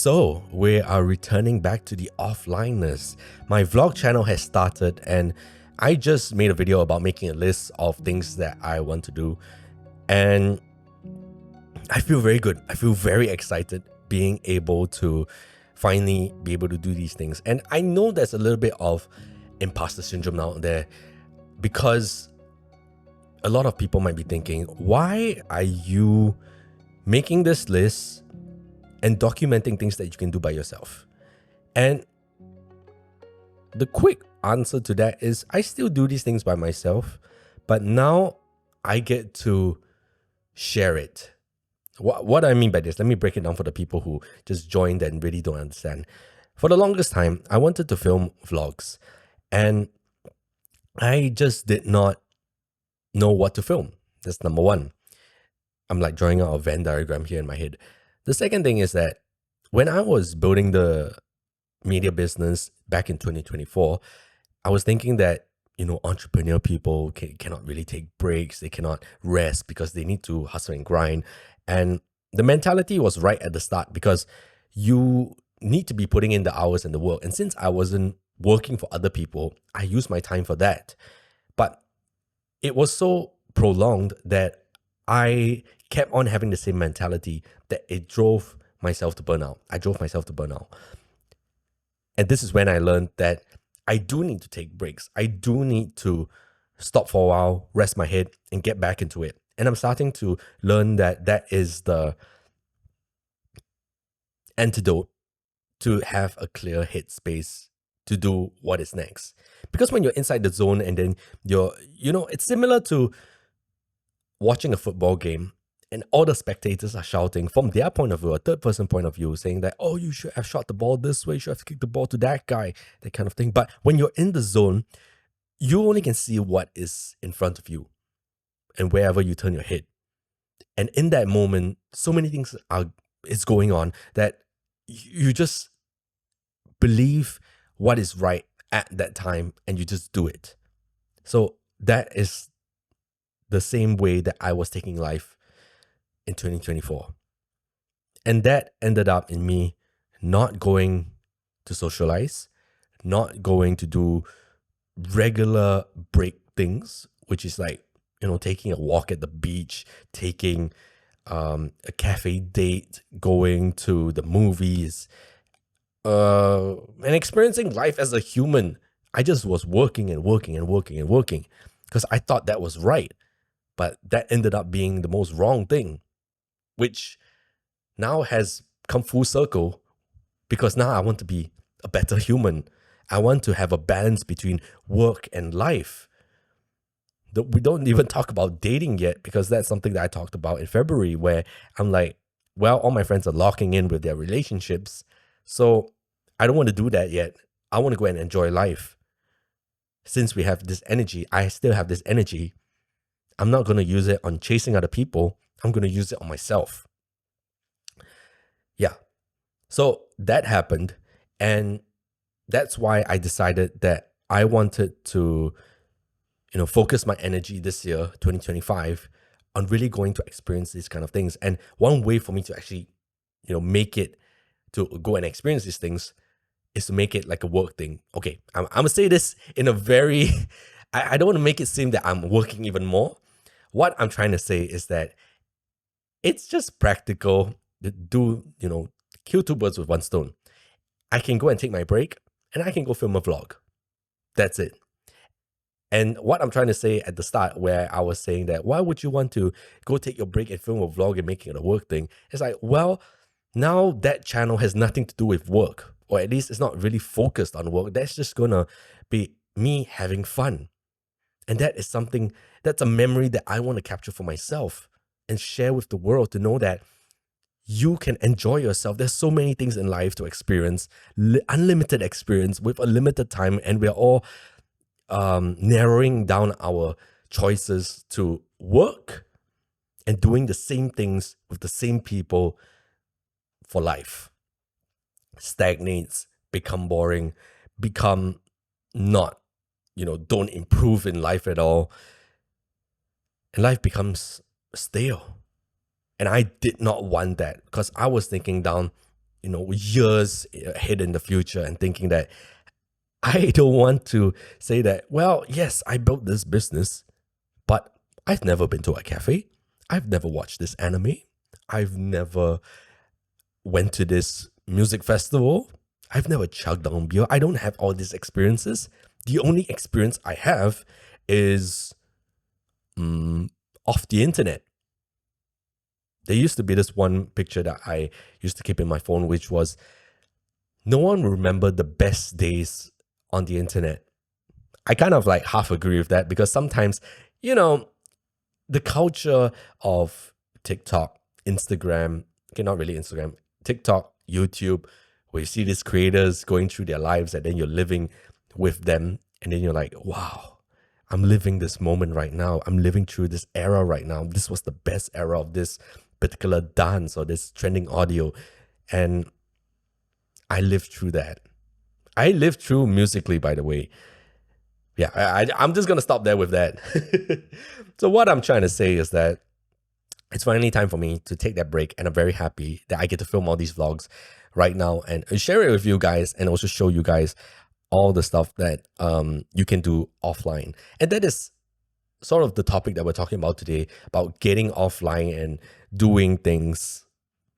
So, we are returning back to the offlineness. My vlog channel has started and I just made a video about making a list of things that I want to do. And I feel very good. I feel very excited being able to finally be able to do these things. And I know there's a little bit of imposter syndrome out there because a lot of people might be thinking, why are you making this list and documenting things that you can do by yourself? And the quick answer to that is I still do these things by myself, but now I get to share it. What I mean by this, let me break it down for the people who just joined and really don't understand. For the longest time, I wanted to film vlogs and I just did not know what to film. That's number one. I'm like drawing out a Venn diagram here in my head. The second thing is that when I was building the media business back in 2024, I was thinking that, entrepreneur people cannot really take breaks. They cannot rest because they need to hustle and grind. And the mentality was right at the start because you need to be putting in the hours and the work. And since I wasn't working for other people, I used my time for that. But it was so prolonged that I kept on having the same mentality that it drove myself to burnout. I drove myself to burnout. And this is when I learned that I do need to take breaks. I do need to stop for a while, rest my head, and get back into it. And I'm starting to learn that that is the antidote to have a clear headspace to do what is next. Because when you're inside the zone and then it's similar to watching a football game and all the spectators are shouting from their point of view, a third person point of view, saying that, oh, you should have shot the ball this way, you should have kicked the ball to that guy, that kind of thing. But when you're in the zone, you only can see what is in front of you and wherever you turn your head. And in that moment, so many things is going on that you just believe what is right at that time and you just do it. So that is the same way that I was taking life in 2024. And that ended up in me not going to socialize, not going to do regular break things, which is like, taking a walk at the beach, taking a cafe date, going to the movies, and experiencing life as a human. I just was working and working and working and working because I thought that was right. But that ended up being the most wrong thing, which now has come full circle because now I want to be a better human. I want to have a balance between work and life. We don't even talk about dating yet because that's something that I talked about in February where I'm like, well, all my friends are locking in with their relationships. So I don't want to do that yet. I want to go and enjoy life. Since we have this energy, I still have this energy. I'm not going to use it on chasing other people. I'm going to use it on myself. Yeah. So that happened. And that's why I decided that I wanted to, focus my energy this year, 2025, on really going to experience these kind of things. And one way for me to actually, make it to go and experience these things is to make it like a work thing. Okay, I'm going to say this in a very, I don't want to make it seem that I'm working even more. What I'm trying to say is that it's just practical to do, kill two birds with one stone. I can go and take my break and I can go film a vlog. That's it. And what I'm trying to say at the start where I was saying that, why would you want to go take your break and film a vlog and make it a work thing? It's like, well, now that channel has nothing to do with work, or at least it's not really focused on work. That's just going to be me having fun. And that is something, that's a memory that I want to capture for myself and share with the world to know that you can enjoy yourself. There's so many things in life to experience, unlimited experience with a limited time. And we're all narrowing down our choices to work and doing the same things with the same people for life. Stagnates, become boring, become not, don't improve in life at all. And life becomes stale. And I did not want that because I was thinking down years ahead in the future and thinking that I don't want to say that, well, yes, I built this business, but I've never been to a cafe. I've never watched this anime. I've never went to this music festival. I've never chugged down beer. I don't have all these experiences. The only experience I have is off the internet. There used to be this one picture that I used to keep in my phone, which was no one will remember the best days on the internet. I kind of like half agree with that because sometimes, the culture of TikTok, Instagram, okay, not really Instagram, TikTok, YouTube, where you see these creators going through their lives and then you're living with them. And then you're like, wow, I'm living this moment right now. I'm living through this era right now. This was the best era of this particular dance or this trending audio. And I lived through that. I lived through musically, by the way. Yeah, I'm just going to stop there with that. So what I'm trying to say is that it's finally time for me to take that break. And I'm very happy that I get to film all these vlogs right now and share it with you guys and also show you guys all the stuff that you can do offline. And that is sort of the topic that we're talking about today, about getting offline and doing things,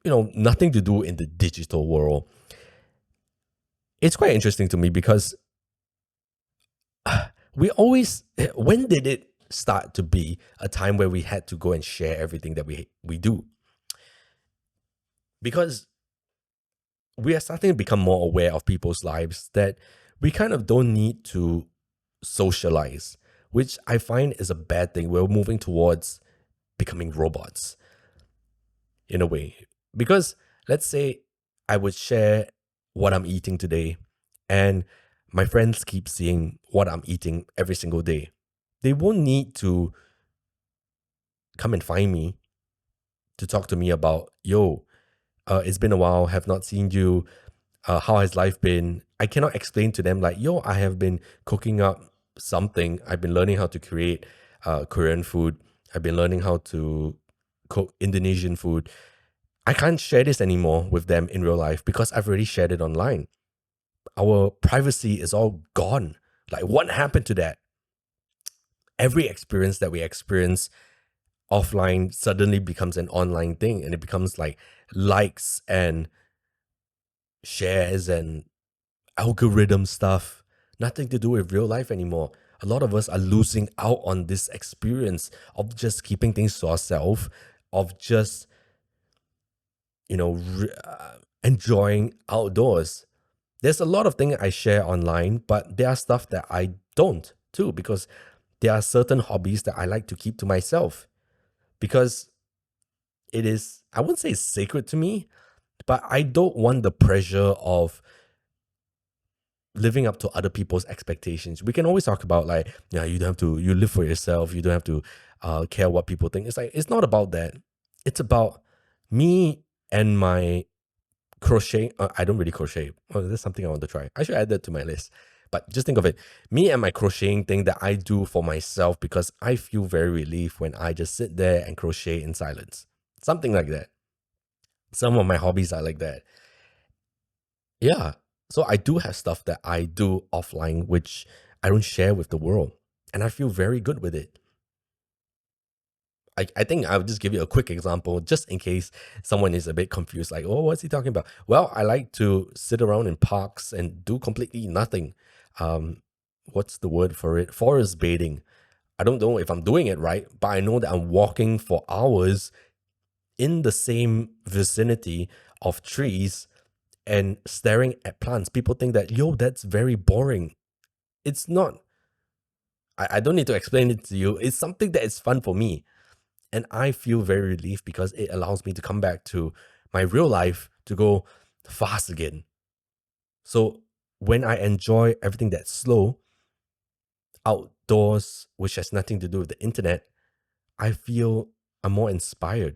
nothing to do in the digital world. It's quite interesting to me because when did it start to be a time where we had to go and share everything that we do? Because we are starting to become more aware of people's lives that we kind of don't need to socialize, which I find is a bad thing. We're moving towards becoming robots in a way. Because let's say I would share what I'm eating today and my friends keep seeing what I'm eating every single day. They won't need to come and find me to talk to me about, it's been a while, have not seen you. How has life been? I cannot explain to them like, I have been cooking up something. I've been learning how to create Korean food. I've been learning how to cook Indonesian food. I can't share this anymore with them in real life because I've already shared it online. Our privacy is all gone. Like, what happened to that? Every experience that we experience offline suddenly becomes an online thing, and it becomes like likes and shares and algorithm stuff. Nothing to do with real life anymore. A lot of us are losing out on this experience of just keeping things to ourselves, of just, enjoying outdoors. There's a lot of things I share online, but there are stuff that I don't too, because there are certain hobbies that I like to keep to myself because it is, I wouldn't say it's sacred to me, but I don't want the pressure of living up to other people's expectations. We can always talk about like, you don't have to, you live for yourself. You don't have to care what people think. It's like, it's not about that. It's about me and my crochet. I don't really crochet. Oh, that's something I want to try. I should add that to my list. But just think of it. Me and my crocheting thing that I do for myself because I feel very relieved when I just sit there and crochet in silence. Something like that. Some of my hobbies are like that. Yeah. So I do have stuff that I do offline, which I don't share with the world. And I feel very good with it. I think I'll just give you a quick example just in case someone is a bit confused, like, oh, what's he talking about? Well, I like to sit around in parks and do completely nothing. What's the word for it? Forest bathing. I don't know if I'm doing it right, but I know that I'm walking for hours in the same vicinity of trees and staring at plants. People think that, that's very boring. It's not. I don't need to explain it to you. It's something that is fun for me. And I feel very relieved because it allows me to come back to my real life to go fast again. So when I enjoy everything that's slow, outdoors, which has nothing to do with the internet, I feel I'm more inspired.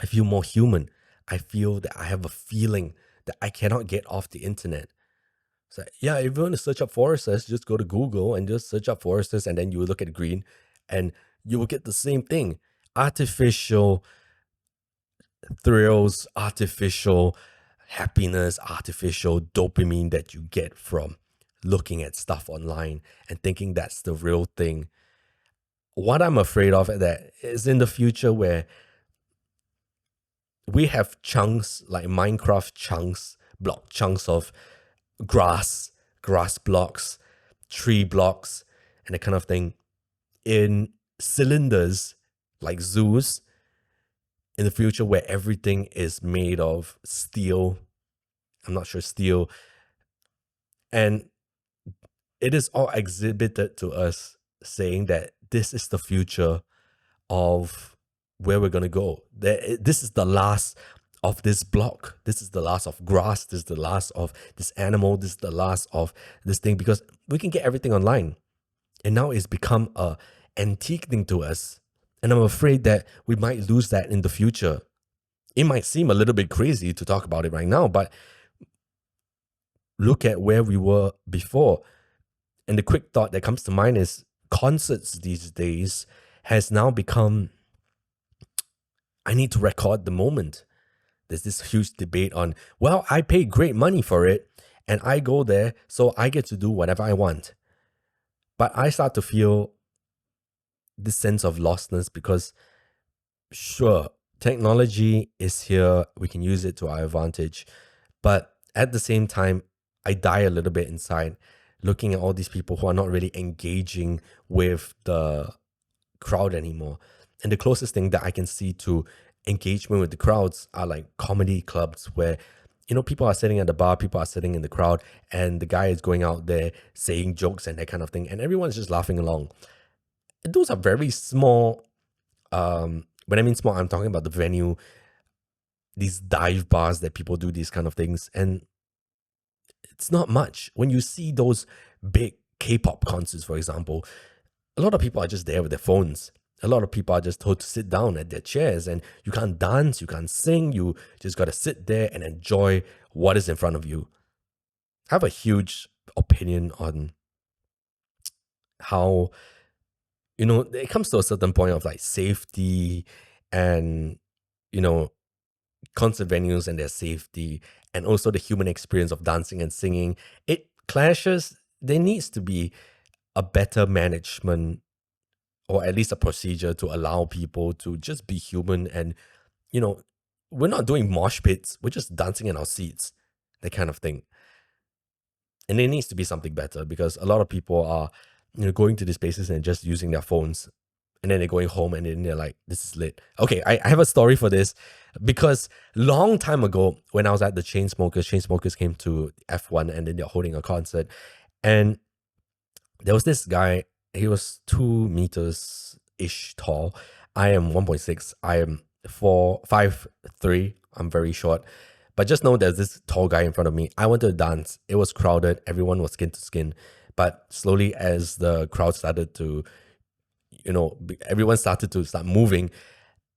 I feel more human. I feel that I have a feeling that I cannot get off the internet. So yeah, if you want to search up forests, just go to Google and just search up forests, and then you will look at green and you will get the same thing. Artificial thrills, artificial happiness, artificial dopamine that you get from looking at stuff online and thinking that's the real thing. What I'm afraid of that is in the future where we have chunks like Minecraft chunks, block chunks of grass blocks, tree blocks, and that kind of thing in cylinders like zoos in the future where everything is made of steel. I'm not sure steel. And it is all exhibited to us saying that this is the future of where we're going to go. This is the last of this block. This is the last of grass. This is the last of this animal. This is the last of this thing, because we can get everything online. And now it's become a antique thing to us. And I'm afraid that we might lose that in the future. It might seem a little bit crazy to talk about it right now, but look at where we were before. And the quick thought that comes to mind is concerts these days has now become, I need to record the moment. There's this huge debate on, well, I pay great money for it and I go there, so I get to do whatever I want. But I start to feel this sense of lostness because, sure, technology is here. We can use it to our advantage. But at the same time, I die a little bit inside looking at all these people who are not really engaging with the crowd anymore. And the closest thing that I can see to engagement with the crowds are like comedy clubs where, you know, people are sitting at the bar, people are sitting in the crowd, and the guy is going out there saying jokes and that kind of thing, and everyone's just laughing along. Those are very small. When I mean small, I'm talking about the venue, these dive bars that people do these kind of things, and it's not much. When you see those big K-pop concerts, for example, a lot of people are just there with their phones. A lot of people are just told to sit down at their chairs, and you can't dance, you can't sing, you just got to sit there and enjoy what is in front of you. I have a huge opinion on how, you know, it comes to a certain point of like safety and, you know, concert venues and their safety, and also the human experience of dancing and singing. It clashes. There needs to be a better management, or at least a procedure to allow people to just be human. And, you know, we're not doing mosh pits, we're just dancing in our seats, that kind of thing. And there needs to be something better, because a lot of people are, you know, going to these places and just using their phones, and then they're going home and then they're like, this is lit. Okay, I have a story for this, because long time ago when I was at the Chainsmokers came to F1 and then they're holding a concert, and there was this guy. He was 2 meters ish tall. I am 1.6. I am 5'3". I'm very short. But just know there's this tall guy in front of me. I wanted to dance. It was crowded. Everyone was skin to skin. But slowly, as the crowd started to, you know, everyone started to start moving,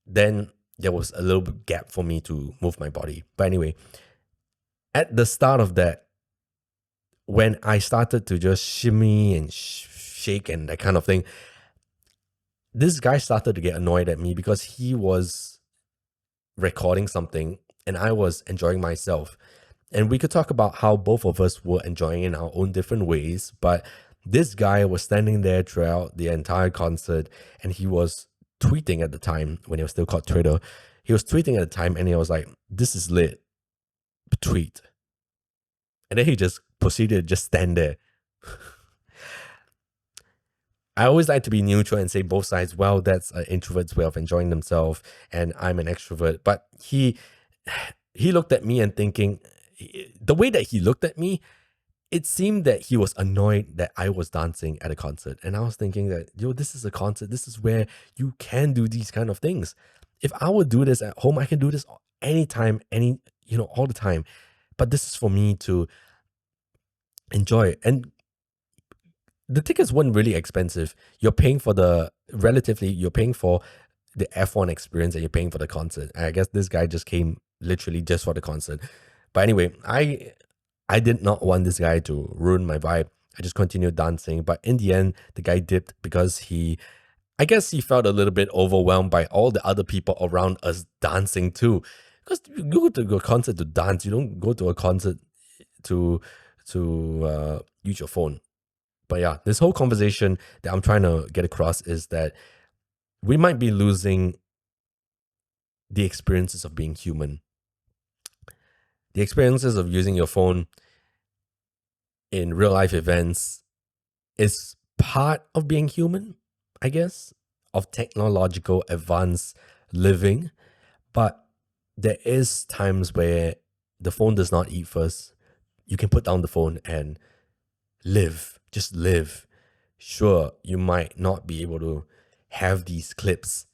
then there was a little bit gap for me to move my body. But anyway, at the start of that, when I started to just shimmy and shake and that kind of thing, this guy started to get annoyed at me because he was recording something and I was enjoying myself. And we could talk about how both of us were enjoying in our own different ways, but this guy was standing there throughout the entire concert, and he was tweeting at the time, when it was still called Twitter. He was tweeting at the time, and he was like, this is lit, tweet. And then he just proceeded to just stand there. I always like to be neutral and say both sides. Well, that's an introvert's way of enjoying themselves, and I'm an extrovert. But he looked at me and thinking, the way that he looked at me, it seemed that he was annoyed that I was dancing at a concert. And I was thinking that, yo, this is a concert. This is where you can do these kind of things. If I would do this at home, I can do this anytime, all the time. But this is for me to enjoy. And the tickets weren't really expensive. You're paying for you're paying for the F1 experience, and you're paying for the concert. I guess this guy just came literally just for the concert. But anyway, I did not want this guy to ruin my vibe. I just continued dancing. But in the end, the guy dipped because he I guess he felt a little bit overwhelmed by all the other people around us dancing too. Because you go to a concert to dance, you don't go to a concert to use your phone. But yeah, this whole conversation that I'm trying to get across is that we might be losing the experiences of being human. The experiences of using your phone in real life events is part of being human, I guess, of technological advanced living. But there is times where the phone does not eat first. You can put down the phone and live, just live. Sure, you might not be able to have these clips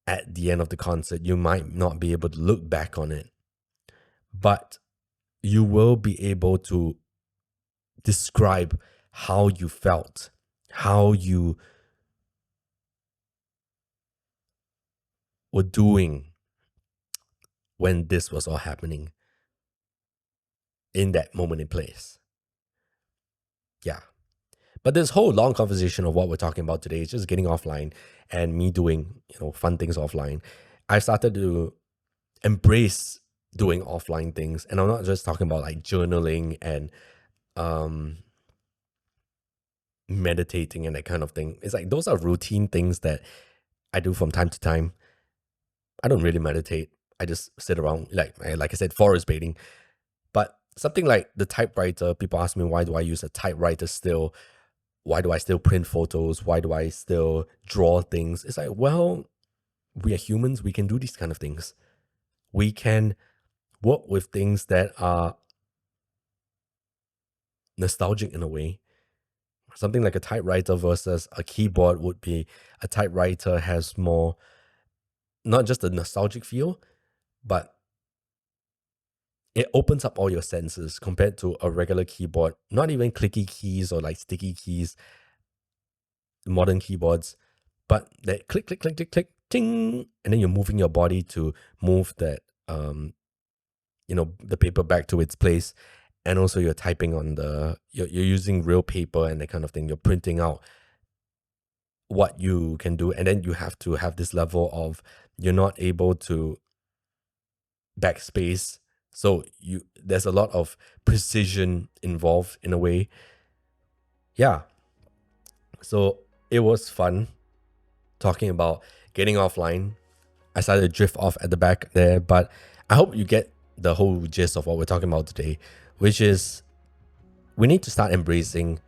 at the end of the concert. You might not be able to look back on it, but you will be able to describe how you felt, how you were doing when this was all happening in that moment in place. Yeah. But this whole long conversation of what we're talking about today is just getting offline and me doing, fun things offline. I started to embrace doing offline things. And I'm not just talking about like journaling and meditating and that kind of thing. It's like those are routine things that I do from time to time. I don't really meditate. I just sit around, like I said, forest bathing. But something like the typewriter, people ask me, why do I use a typewriter still? Why do I still print photos? Why do I still draw things? It's like, well, we are humans. We can do these kind of things. We can work with things that are nostalgic in a way. Something like a typewriter versus a keyboard would be a typewriter has more, not just a nostalgic feel, but it opens up all your senses compared to a regular keyboard. Not even clicky keys or like sticky keys, modern keyboards, but that click, click, click, click, click, ting, and then you're moving your body to move that, the paper back to its place. And also you're typing on you're using real paper and that kind of thing. You're printing out what you can do. And then you have to have this level of, you're not able to backspace. So there's a lot of precision involved in a way. Yeah. So it was fun talking about getting offline. I started to drift off at the back there, but I hope you get the whole gist of what we're talking about today, which is we need to start embracing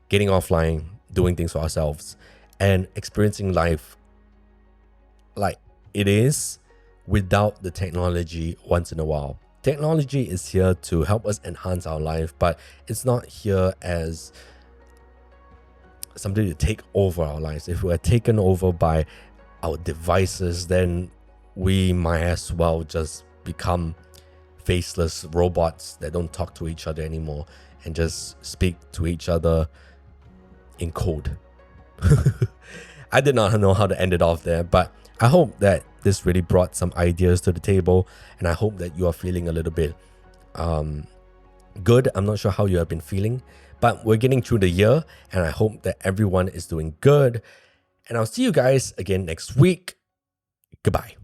getting offline, doing things for ourselves, and experiencing life like it is without the technology once in a while. Technology is here to help us enhance our life, but it's not here as something to take over our lives. If we're taken over by our devices, then we might as well just become faceless robots that don't talk to each other anymore and just speak to each other in code. I did not know how to end it off there, but I hope that this really brought some ideas to the table, and I hope that you are feeling a little bit good. I'm not sure how you have been feeling, but we're getting through the year, and I hope that everyone is doing good. And I'll see you guys again next week. Goodbye.